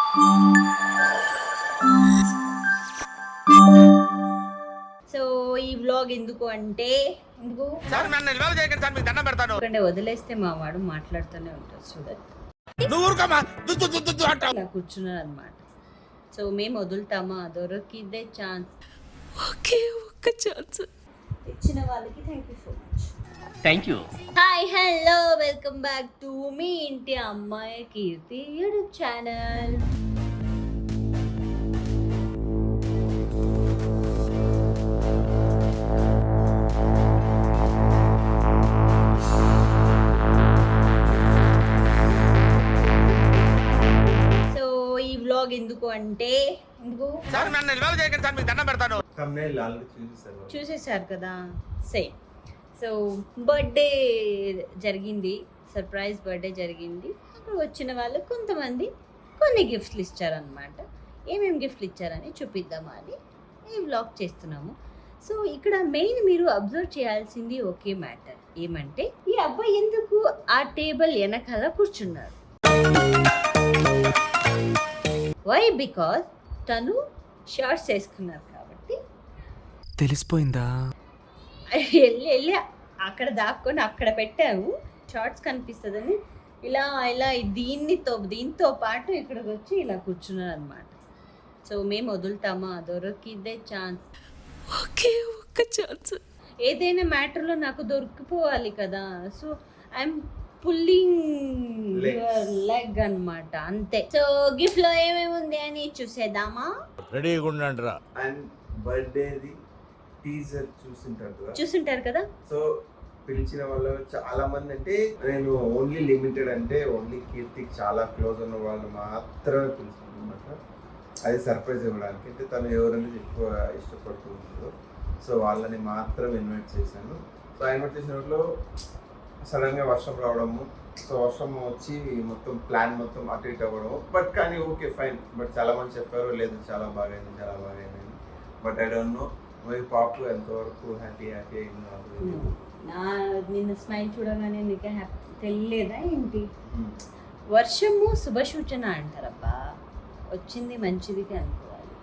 So ఈ vlog ఎందుకు అంటే ఎందుకంటే వదిలేస్తే మా వాడు మాట్లాడుతూనే ఉంటాడు చూడండి ఇలా కూర్చున్నారు అనమాట. సో మేము వదులుతామా, దొరికిదే ఛాన్స్, ఒకే ఒక్క ఛాన్స్ ఇచ్చిన వాళ్ళకి thank you so much. Thank you. Hi hello welcome back to మీ ఇంటి అమ్మాయి కీర్తి యూట్యూబ్ ఛానల్. సో ఈ వ్లాగ్ ఎందుకు అంటే చూసేసారు కదా సేమ్. సో బర్త్డే జరిగింది, సర్ప్రైజ్ బర్త్డే జరిగింది. అక్కడ వచ్చిన వాళ్ళు కొంతమంది కొన్ని గిఫ్ట్లు ఇచ్చారనమాట. ఏమేమి గిఫ్ట్లు ఇచ్చారని చూపిద్దామని ఈ వ్లాగ్ చేస్తున్నాము. సో ఇక్కడ మెయిన్ మీరు అబ్జర్వ్ చేయాల్సింది ఒకే మ్యాటర్ ఏమంటే, ఈ అబ్బాయి ఎందుకు ఆ టేబుల్ వెనకాల కూర్చున్నారు? వై? బికాజ్ తను షర్ట్స్ వేసుకున్నారు కాబట్టి. తెలిసిపోయిందా? వెళ్ళి అక్కడ దాక్కొని అక్కడ పెట్టాము, షార్ట్స్ కనిపిస్తుందని ఇలా ఇలా దీంతో పాటు ఇక్కడికి వచ్చి ఇలా కూర్చున్నారు అనమాట. సో మేము వదులుతామా, దొరికిదే ఛాన్స్, ఒకే ఒక్క ఛాన్స్. ఏదైనా మ్యాటర్లో నాకు దొరికిపోవాలి కదా. So I'm pulling your leg అనమాట, అంతే. సో గిఫ్ట్ లో ఏమేమి ఉంది అని చూసేద్దామా? రెడీగా ఉండండి రా. అండ్ బర్త్డేది టీజర్ చూసింటారు కదా. సో పిలిచిన వాళ్ళు చాలా మంది, అంటే నేను ఓన్లీ లిమిటెడ్, అంటే ఓన్లీ కీర్తికి చాలా క్లోజ్ ఉన్న వాళ్ళు మాత్రమే పిలిచాను అనమాట. అది సర్ప్రైజ్ ఇవ్వడానికి, అంటే తను ఎవరైనా ఎక్కువ ఇష్టపడుతుందో సో వాళ్ళని మాత్రం ఇన్వైట్ చేశాను. సో ఇన్వైట్ చేసిన వాళ్ళు సడన్గా వర్షం రావడము, సో వర్షం వచ్చి మొత్తం ప్లాన్ మొత్తం అటు ఇటు అవ్వడము. బట్ కానీ ఓకే ఫైన్. బట్ చాలా మంది చెప్పారు లేదు చాలా బాగా అయింది. బట్ ఐ డోంట్ నో మరి పాపు ఎంతవరకు హ్యాపీ అయింది. నిన్న స్మైల్ చూడగానే నీకు హ్యాపీ తెలియలేదా ఏంటి? వర్షము శుభ సూచన అంటారబ్బా, వచ్చింది మంచిదికి అనుకోవాలి.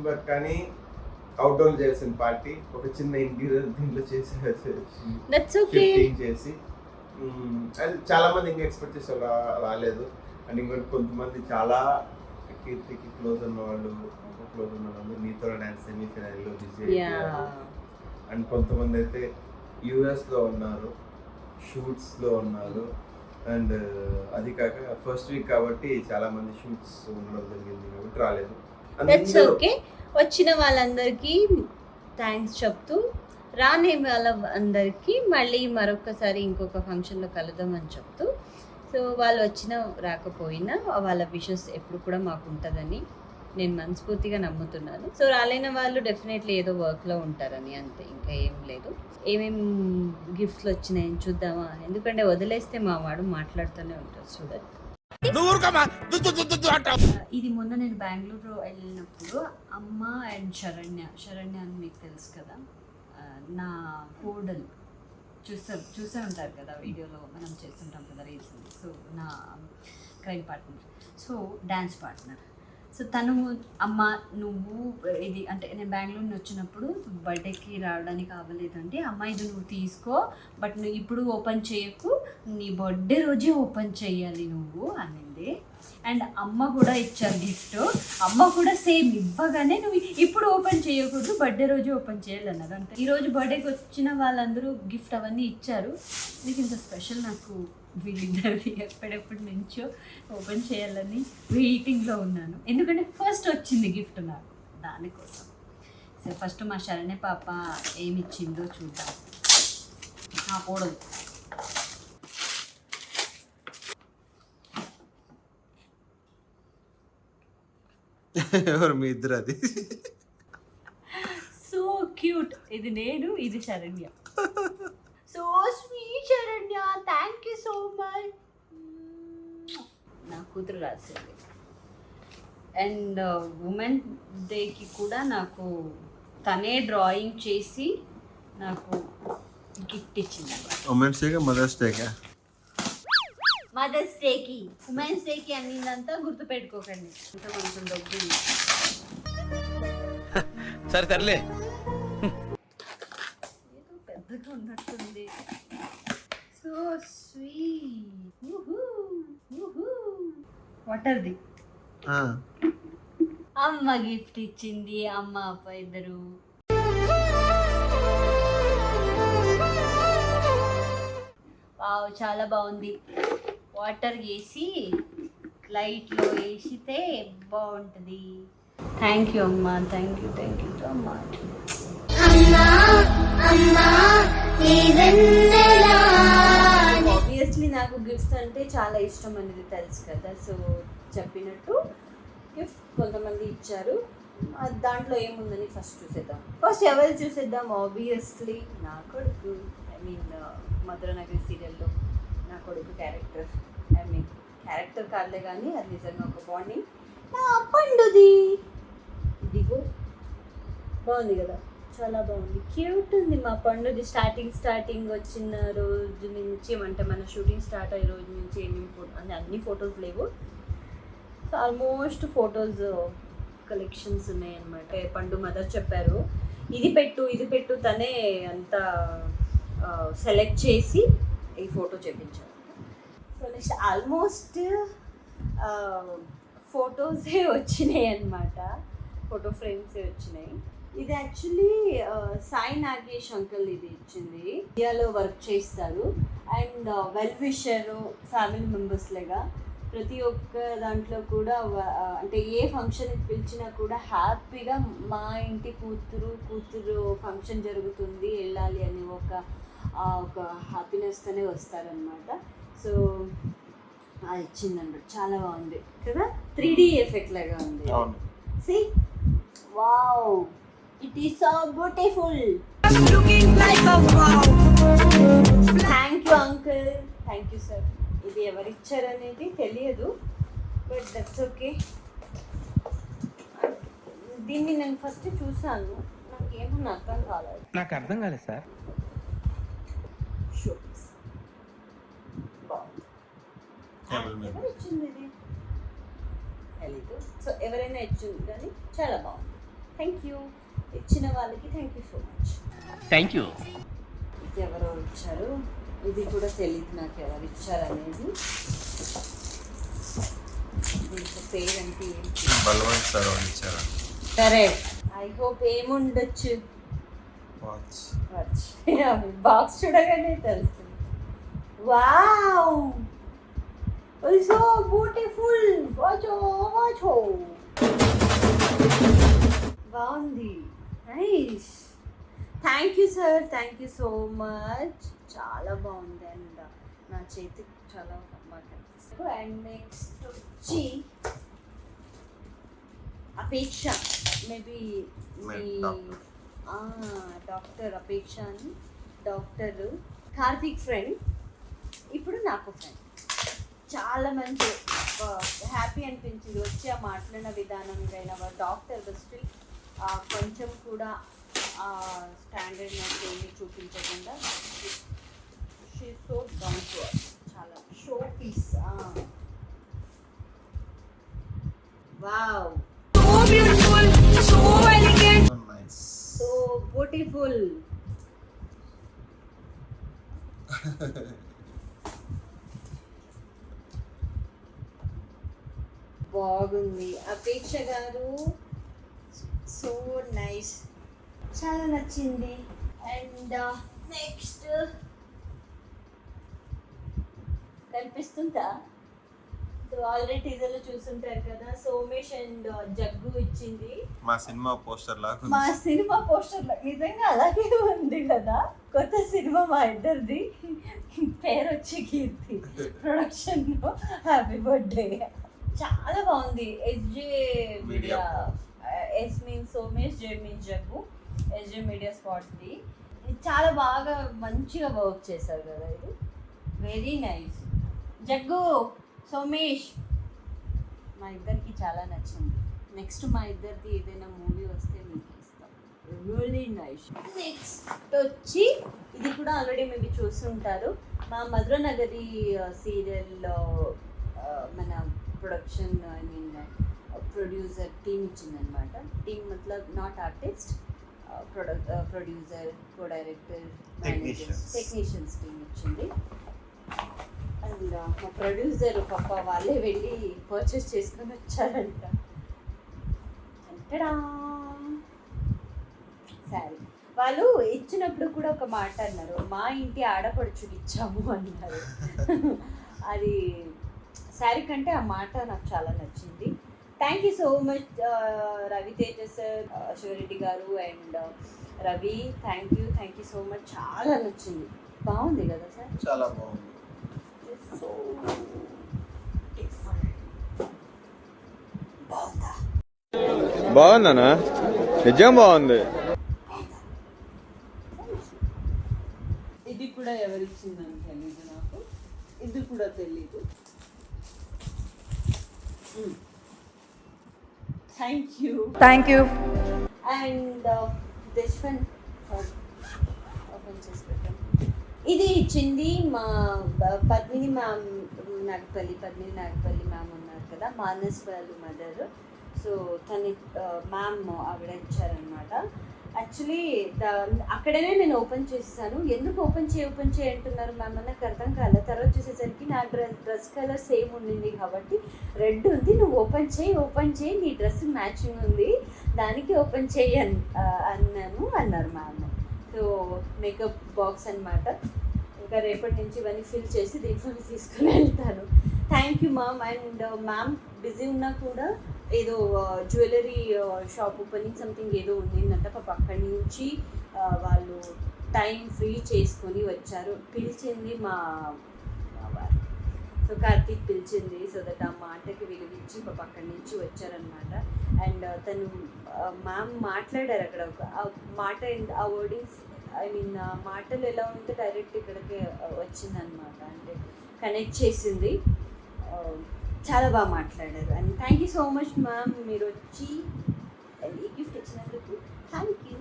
బట్ కానీ అవుట్డోర్ చేసిన పార్టీ ఒక చిన్న ఇంటీరియర్ దీంట్లో చేసి అండ్ చాలా మంది ఇంకా ఎక్స్పెక్ట్ చేసే రాలేదు. అండ్ ఇంకోటి కొంతమంది చాలా కీర్తికి క్లోజ్ ఉన్న వాళ్ళు మీతో డాన్స్ సెమీఫైనల్లో బిజీ అయ్యారు. అండ్ కొంతమంది అయితే యూఎస్లో ఉన్నారు, షూట్స్లో ఉన్నారు. అండ్ అది కాక ఫస్ట్ వీక్ కాబట్టి చాలా మంది షూట్స్ ఉండడం జరిగింది కాబట్టి రాలేదు. వచ్చిన వాళ్ళందరికీ థ్యాంక్స్ చెప్తూ, రాని వాళ్ళందరికీ మళ్ళీ మరొకసారి ఇంకొక ఫంక్షన్లో కలుద్దామని చెప్తూ, సో వాళ్ళు వచ్చినా రాకపోయినా వాళ్ళ విషెస్ ఎప్పుడు కూడా మాకు ఉంటుందని నేను మనస్ఫూర్తిగా నమ్ముతున్నాను. సో రాలేని వాళ్ళు డెఫినెట్లీ ఏదో వర్క్లో ఉంటారని, అంతే, ఇంకా ఏం లేదు. ఏమేమి గిఫ్ట్లు వచ్చినాయని చూద్దామా? ఎందుకంటే వదిలేస్తే మా వాడు మాట్లాడుతూనే ఉంటాడు చూడండి. ఇది మొన్న నేను బెంగళూరు వెళ్ళినప్పుడు అమ్మ అండ్ శరణ్య అని మీకు తెలుసు కదా, నా కోడలు చూసే ఉంటారు కదా, వీడియోలో మనం చేస్తుంటాం కదా రీల్స్. సో నా crime partner, so dance partner. So తను అమ్మ నువ్వు ఇది, అంటే నేను బెంగళూరు వచ్చినప్పుడు బర్త్డేకి రావడానికి అవ్వలేదండి, అమ్మ ఇది నువ్వు తీసుకో, బట్ నువ్వు ఇప్పుడు ఓపెన్ చేయకు, నీ బర్త్డే రోజే ఓపెన్ చేయాలి నువ్వు అనింది. అండ్ అమ్మ కూడా ఇచ్చారు గిఫ్ట్, అమ్మ కూడా సేమ్ ఇవ్వగానే నువ్వు ఇప్పుడు ఓపెన్ చేయకూడదు, బర్త్డే రోజు ఓపెన్ చేయాలన్నారు. అంటే ఈరోజు బర్త్డేకి వచ్చిన వాళ్ళందరూ గిఫ్ట్ అవన్నీ ఇచ్చారు. నీకు ఇంత స్పెషల్ నాకు వీళ్ళిద్దరిది ఎప్పుడెప్పటి నుంచో ఓపెన్ చేయాలని వెయిటింగ్లో ఉన్నాను, ఎందుకంటే ఫస్ట్ వచ్చింది గిఫ్ట్ నాకు, దానికోసం. సో ఫస్ట్ మా శరణ్య పాప ఏమి ఇచ్చిందో చూద్దాం. నా కోడలు ఎవరు మీ ఇద్దరు? అది సో క్యూట్. ఇది నేను, ఇది Saranya. So sweet Saranya, thank you so much. నా కూతురు రాసింది. అండ్ ఉమెన్ డేకి కూడా నాకు తనే డ్రాయింగ్ చేసి నాకు గిఫ్ట్ ఇచ్చింది. ఉమెన్స్ డేగా మదర్స్ డేగా మదర్స్ డేకి ఉమెన్స్ డేకి అన్నిందంతా గుర్తు పెట్టుకోకండి. ఇంకా కొంచెం డబ్బు సరే సర్లే. ఏదో పెద్దగా ఉన్నట్టుంది. So sweet. వాటర్ది అమ్మ గిఫ్ట్ ఇచ్చింది. అమ్మ అప్ప ఇద్దరు. వావ్ చాలా బాగుంది. వాటర్ వేసి లైట్లో వేసితే బాగుంటుంది. థ్యాంక్ యూ అమ్మ. Thank you so much. Obviously నాకు గిఫ్ట్స్ అంటే చాలా ఇష్టం అనేది తెలుసు కదా. సో చెప్పినట్టు గిఫ్ట్ కొంతమంది ఇచ్చారు. దాంట్లో ఏముందని ఫస్ట్ చూసేద్దాం. ఫస్ట్ ఎవరు చూసేద్దాం? ఆబ్వియస్లీ నా కొడుకు. మధురనగరి సీరియల్లో నా కొడుకు క్యారెక్టర్. క్యారెక్టర్ కాదులే కానీ అది నిజంగా ఒక బాండింగ్. నా పండుది ఇదిగో బాగుంది కదా, చాలా బాగుంది. క్యూట్ ఉంది మా పండుది. స్టార్టింగ్ వచ్చిన రోజు నుంచి అంటే మన షూటింగ్ స్టార్ట్ అయ్యే రోజు నుంచి ఏమేమి ఫోటో అంటే అన్ని ఫొటోస్ లేవు. సో ఆల్మోస్ట్ ఫొటోస్ కలెక్షన్స్ ఉన్నాయన్నమాట. పండు మదర్ చెప్పారు ఇది పెట్టు తనే అంతా సెలెక్ట్ చేసి ఈ ఫోటో చేయించారు. సో నెక్స్ట్ ఆల్మోస్ట్ ఫొటోసే వచ్చినాయి అన్నమాట. ఫోటో ఫ్రేమ్సే వచ్చినాయి. ఇది యాక్చువల్లీ సాయి నాగేష్ అంకుల్ ఇది ఇచ్చింది. ఇండియాలో వర్క్ చేస్తారు and well wisher family members లాగా ప్రతి ఒక్క దాంట్లో కూడా అంటే ఏ ఫంక్షన్కి పిలిచినా కూడా హ్యాపీగా మా ఇంటి కూతురు ఫంక్షన్ జరుగుతుంది వెళ్ళాలి అని ఒక హ్యాపీనెస్తోనే వస్తారనమాట. సో అది ఇచ్చిందన్నమాట. చాలా బాగుంది కదా, 3D ఎఫెక్ట్ లాగా ఉంది. See wow, it is so beautiful. Thank you uncle. Thank you sir. ఇది ఎవరిచ్చారనేది తెలియదు, బట్ దట్స్ ఓకే. దీన్ని నేను ఫస్ట్ చూసాను, నాకేమో అర్థం కాలేదు. నాకు అర్థం కాలేదు సార్. షూస్ ఎవరు ఇచ్చింది ఇది తెలీదు. సో ఎవరైనా ఇచ్చింది కానీ చాలా బాగుంది. Thank you. ఇచ్చిన వాళ్ళకి thank you so much. Thank you. ఇది ఎవరో ఇచ్చారు, ఇది కూడా తెలియదు నాకు ఎవరు ఇచ్చారనేది. దీంట్లో పేరు అంటే కరెక్ట్. ఐ హోప్ ఏముండొచ్చు. బాక్స్ చూడగానే తెలుస్తుంది. Wow, so beautiful. వాచో బాగుంది. Nice. Thank you sir. Thank you so much. చాలా బాగుంది అండ్ నా చేతికి చాలా బాగా కనిపిస్తుంది. అండ్ నెక్స్ట్ వచ్చి అపేక్ష, మేబీ డాక్టర్ అపేక్ష అని, డాక్టర్ కార్తీక్ ఫ్రెండ్, ఇప్పుడు నాకు ఫ్రెండ్. చాలా మంచి హ్యాపీ అనిపించింది వచ్చి ఆ మాట్లాడిన విధానం. అయినా డాక్టర్ స్టిల్ కొంచెం కూడా స్టాండర్డ్నెస్ ఏమి చూపించకుండా she so down to earth. చాలా show piece. Wow, so beautiful, so elegant, so beautiful. బాగుంది అపేక్ష గారు. సో నైస్, చాలా నచ్చింది. అండ్ నెక్స్ట్ కనిపిస్తుందా? సో ఆల్రెడీ టీజర్లో చూస్తుంటారు కదా, సోమేష్ అండ్ జగ్గు ఇచ్చింది. మా సినిమా పోస్టర్ నిజంగా అలాగే ఉంది కదా. కొత్త సినిమా మా ఇద్దరిది. పేరు వచ్చి కీర్తి. ప్రొడక్షన్లో హ్యాపీ బర్త్డే. చాలా బాగుంది. SJ media, S means Somesh, J means Jaggu, SJ media స్పాట్ది. చాలా బాగా మంచిగా వర్క్ చేశారు కదా. ఇది వెరీ నైస్. జగ్గు, సోమేష్ మా ఇద్దరికి చాలా నచ్చింది. నెక్స్ట్ మా ఇద్దరిది ఏదైనా మూవీ వస్తే మీకు ఇస్తాం. Really nice. నెక్స్ట్ వచ్చి ఇది కూడా ఆల్రెడీ మీరు చూస్తుంటారు, మా మధుర నగరి సీరియల్లో మన production I mean producer team ఇచ్చిందనమాట. టీమ్ మతలబ్ not artist, producer, co director, technicians team ఇచ్చింది. అండ్ మా ప్రొడ్యూసర్ పాప వాళ్ళే వెళ్ళి పర్చేస్ చేసుకొని వచ్చారంట. సరే, వాళ్ళు ఇచ్చినప్పుడు కూడా ఒక మాట అన్నారు, మా ఇంటి ఆడపడుచుకి ఇచ్చాము అన్నారు. అది శారీ కంటే ఆ మాట నాకు చాలా నచ్చింది. Thank you so much Ravi Teja sir, Shiva Reddy garu and Ravi. Thank you so much. చాలా నచ్చింది. బాగుంది కదా సార్? చాలా బాగుంది. బాగుందనా? నిజం బాగుంది. ఇది కూడా ఎవరిచ్చిందని తెలీదు నాకు, ఇది కూడా తెలీదు. Thank you. And this one open చేసి పెట్టాం. ఇది ఇచ్చింది మా పద్మిని మ్యామ్ నాగపల్లి మ్యామ్ ఉన్నారు కదా, మానస్ వాళ్ళ మదర్. సో తను మ్యామ్ ఆవిడ ఇచ్చారనమాట. యాక్చువల్లీ అక్కడనే నేను ఓపెన్ చేసేసాను. ఎందుకు ఓపెన్ చేయి అంటున్నారు మ్యామ్ అని నాకు అర్థం కాలేదు. తర్వాత చూసేసరికి నా డ్రెస్ కలర్ సేమ్ ఉండింది కాబట్టి రెడ్ ఉంది, నువ్వు ఓపెన్ చేయి నీ డ్రెస్ మ్యాచింగ్ ఉంది, దానికి ఓపెన్ చేయి అన్నారు మ్యామ్. సో మేకప్ బాక్స్ అనమాట. ఇంకా రేపటి నుంచి ఇవన్నీ ఫిల్ చేసి దీంట్లో తీసుకుని వెళ్తాను. Thank you ma'am. And ma'am busy ఉన్నా కూడా ఏదో జ్యువెలరీ షాప్ ఓపెనింగ్ సంథింగ్ ఏదో ఉండిందంట పాప. అక్కడి నుంచి వాళ్ళు టైం ఫ్రీ చేసుకొని వచ్చారు. పిలిచింది మా వారు, సో కార్తీక్ పిలిచింది. సో దట్ ఆ మాటకి విలువించి పాప అక్కడి నుంచి వచ్చారనమాట. అండ్ తను మ్యామ్ మాట్లాడారు అక్కడ ఒక మాట, ఆ వర్డింగ్స్ ఐ మీన్ మాటలు ఎలా ఉంటే డైరెక్ట్ ఇక్కడికి వచ్చిందనమాట. అంటే కనెక్ట్ చేసింది. చాలా బాగా మాట్లాడారు. And thank you so much ma'am, మీరు వచ్చి ఈ గిఫ్ట్ ఇచ్చినందుకు థ్యాంక్ యూ.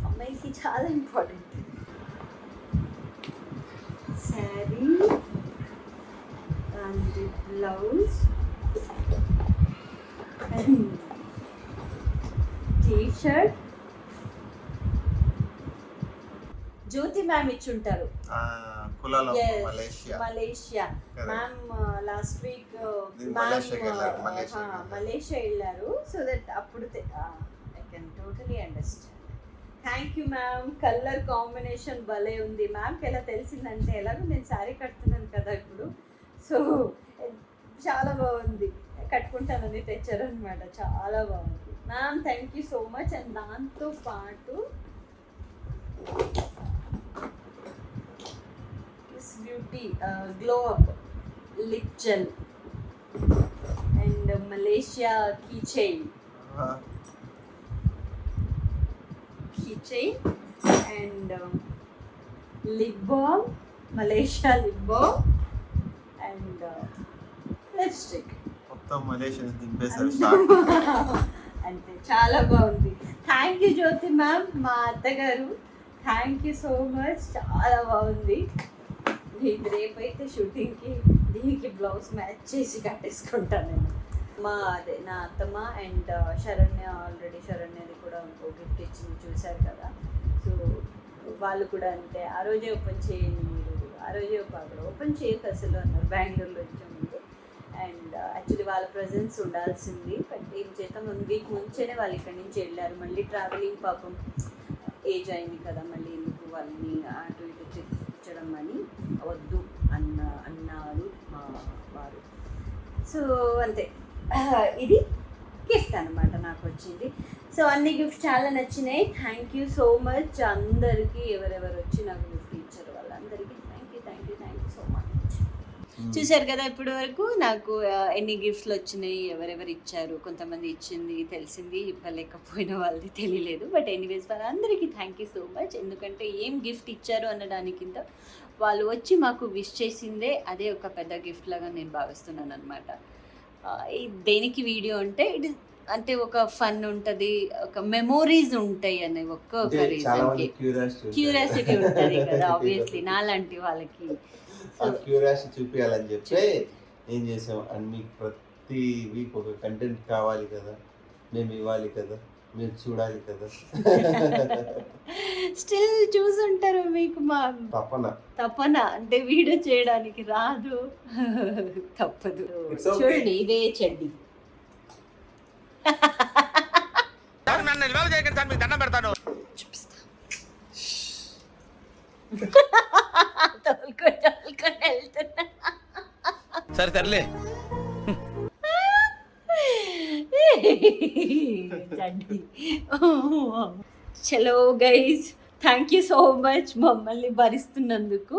అమ్మాయికి చాలా important. Sari and blouse and T-shirt. Jyoti ma'am ఇచ్చుంటారు, Malaysia ma'am. Last week Malaysia వెళ్ళారు. సో దట్ అప్పుడు I can totally understand. Thank you ma'am. Colour combination భలే ఉంది. మ్యామ్కి ఎలా తెలిసిందంటే, ఎలాగో నేను శారీ కడుతున్నాను కదా ఇప్పుడు, సో చాలా బాగుంది, కట్టుకుంటానని తెచ్చారు అనమాట. చాలా బాగుంది ma'am. Thank you so much. And దాంతో పాటు beauty glow up lip gel and Malaysia key chain and lip balm, Malaysia lip balm and lipstick. మొత్తం మలేషియా దింపేశారు. అంతే, చాలా బాగుంది. థ్యాంక్ యూ జ్యోతి మ్యామ్, మా అత్తగారు. Thank you so much. చాలా బాగుంది. ఇది రేపైతే షూటింగ్కి దీనికి బ్లౌజ్ మ్యాచ్ చేసి కట్టేసుకుంటాను నేను. నా అత్తమ్మ అండ్ శరణ్య, ఆల్రెడీ శరణ్యది కూడా ఇంకో గిఫ్ట్ ఇచ్చింది చూశారు కదా. సో వాళ్ళు కూడా అంతే, ఆ రోజే ఓపెన్ చేయండి మీరు, ఆ రోజే ఓపెన్ చేయక అసలు అన్నారు బెంగళూరులో వచ్చే ముందు. అండ్ యాక్చువల్లీ వాళ్ళ ప్రజెన్స్ ఉండాల్సింది, బట్ ఏం చేద్దాం, 1 వీక్ ముంచేనే వాళ్ళు ఇక్కడి నుంచి వెళ్ళారు. మళ్ళీ ట్రావెలింగ్ పాపం ఏజ్ అయింది కదా, మళ్ళీ ఎందుకు వాళ్ళని అటు ఇటు తెప్పించడం అని వద్దు అన్నారు మా వారు. సో అంతే, ఇది గిఫ్ట్ అనమాట నాకు వచ్చింది. సో అన్ని గిఫ్ట్స్ చాలా నచ్చినాయి. థ్యాంక్ యూ సో మచ్ అందరికీ, ఎవరెవరు వచ్చి నాకు గిఫ్ట్ ఇచ్చారు వాళ్ళందరికీ థ్యాంక్ యూ సో మచ్. చూశారు కదా ఇప్పటి వరకు నాకు ఎన్ని గిఫ్ట్లు వచ్చినాయి, ఎవరెవరు ఇచ్చారు. కొంతమంది ఇచ్చింది తెలిసింది, ఇవ్వలేకపోయిన వాళ్ళది తెలియలేదు. బట్ ఎనీవేస్ వాళ్ళందరికీ థ్యాంక్ యూ సో మచ్. ఎందుకంటే ఏం గిఫ్ట్ ఇచ్చారు అనడానికింత వాళ్ళు వచ్చి మాకు విష్ చేసిందే అదే ఒక పెద్ద గిఫ్ట్ లాగా నేను భావిస్తున్నాను అనమాట. దేనికి వీడియో అంటే అంటే ఒక ఫన్ ఉంటది, ఒక మెమోరీస్ ఉంటాయి అనే ఒక్క అంటే చాలా మంది రీజన్కి క్యూరియాసిటీ క్యూరియాసిటీ ఉంటుంది కదా ఆబ్వియస్లీ నాలాంటి వాళ్ళకి. ఆ క్యూరియాసిటీ చూపించాలని చెప్పి ఏం చేసాం అండ్ మీకు ప్రతి వీక్ ఒక కంటెంట్ కావాలి కదా, మేము ఇవ్వాలి కదా, మీరు చూడాలి కదా. స్టిల్ చూసుంటారు మీకు మా తపన అంటే వీడియో చేయడానికి రాదు, తప్పదు. It's okay. చూడండి ఇదే చెడ్డి. నన్ను నిల్వ చేయకండి సార్, మీకు దండం పెడతాను. చూపిస్తా. తోలుకొని వెళ్తున్నా. సరే సర్లే. చలో guys, thank you so much మమ్మల్ని భరిస్తున్నందుకు.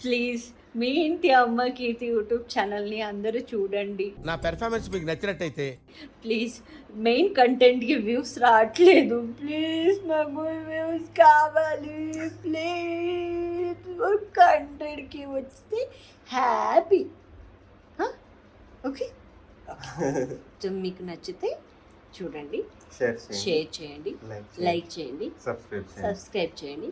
ప్లీజ్ మీ ఇంటి అమ్మ కీర్తి యూట్యూబ్ ఛానల్ని అందరూ చూడండి. నా పెర్ఫార్మెన్స్ మీకు నచ్చినట్టయితే ప్లీజ్ మెయిన్ కంటెంట్కి వ్యూస్ రావట్లేదు, ప్లీజ్ మాకు వ్యూస్ కావాలి. ప్లీజ్ కంటెంట్కి వస్తే హ్యాపీ. ఓకే, సో మీకు నచ్చితే చూడండి, షేర్ చేయండి, లైక్ చేయండి, సబ్స్క్రైబ్ చేయండి.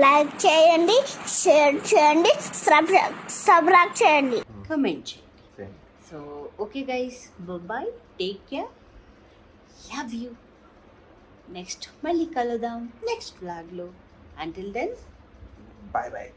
లైక్ చేయండి, షేర్ చేయండి, సబ్స్క్రైబ్ చేయండి, కమెంట్ చేయండి. So okay guys, bye, take care, love you. Next మళ్ళీ కలుద్దాం నెక్స్ట్ వ్లాగ్లో. Until then bye bye.